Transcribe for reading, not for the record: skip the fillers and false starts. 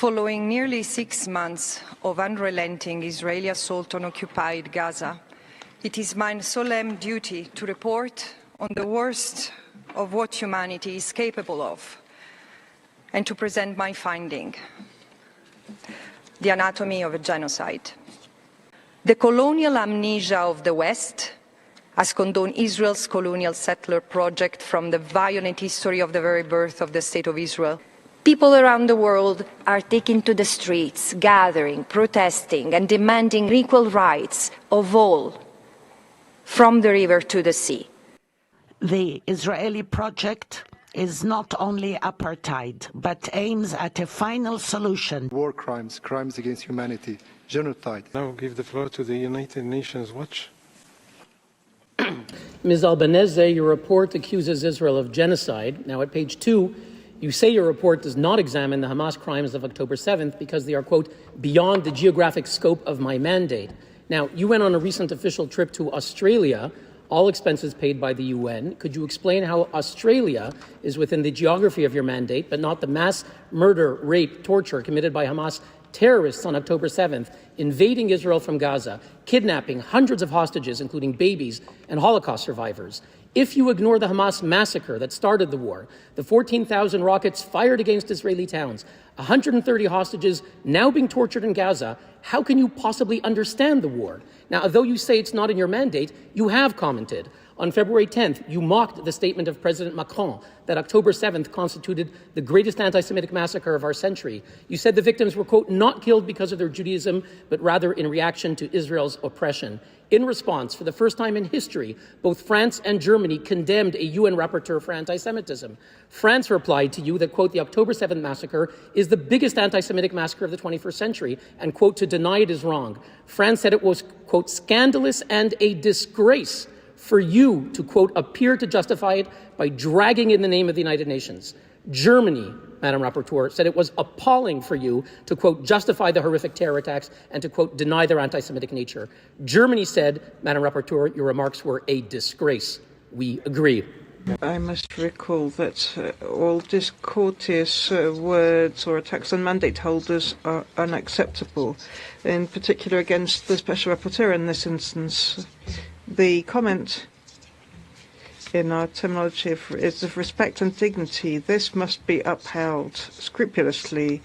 Following nearly 6 months of unrelenting Israeli assault on occupied Gaza, it is my solemn duty to report on the worst of what humanity is capable of and to present my finding: the anatomy of a genocide. The colonial amnesia of the West has condoned Israel's colonial settler project from the violent history of the very birth of the State of Israel. People around the world are taking to the streets, gathering, protesting, and demanding equal rights of all, from the river to the sea. The Israeli project is not only apartheid, but aims at a final solution. War crimes, crimes against humanity, genocide. Now give the floor to the United Nations Watch. Ms. Albanese, your report accuses Israel of genocide. Now, at page 2, you say your report does not examine the Hamas crimes of October 7th because they are, quote, beyond the geographic scope of my mandate. Now, you went on a recent official trip to Australia, all expenses paid by the UN. Could you explain how Australia is within the geography of your mandate, but not the mass murder, rape, torture committed by Hamas terrorists on October 7th, invading Israel from Gaza, kidnapping hundreds of hostages, including babies and Holocaust survivors? If you ignore the Hamas massacre that started the war, the 14,000 rockets fired against Israeli towns, 130 hostages now being tortured in Gaza, how can you possibly understand the war? Now, although you say it's not in your mandate, you have commented. On February 10th, you mocked the statement of President Macron that October 7th constituted the greatest anti-Semitic massacre of our century. You said the victims were, quote, not killed because of their Judaism, but rather in reaction to Israel's oppression. In response, for the first time in history, both France and Germany condemned a UN rapporteur for anti-Semitism. France replied to you that, quote, the October 7th massacre is the biggest anti-Semitic massacre of the 21st century, and, quote, to deny it is wrong. France said it was, quote, scandalous and a disgrace for you to, quote, appear to justify it by dragging in the name of the United Nations. Germany, Madam Rapporteur, said it was appalling for you to, quote, justify the horrific terror attacks and to, quote, deny their anti-Semitic nature. Germany said, Madam Rapporteur, your remarks were a disgrace. We agree. I must recall that all discourteous words or attacks on mandate holders are unacceptable, in particular against the Special Rapporteur in this instance. The comment in our terminology is of respect and dignity. This must be upheld scrupulously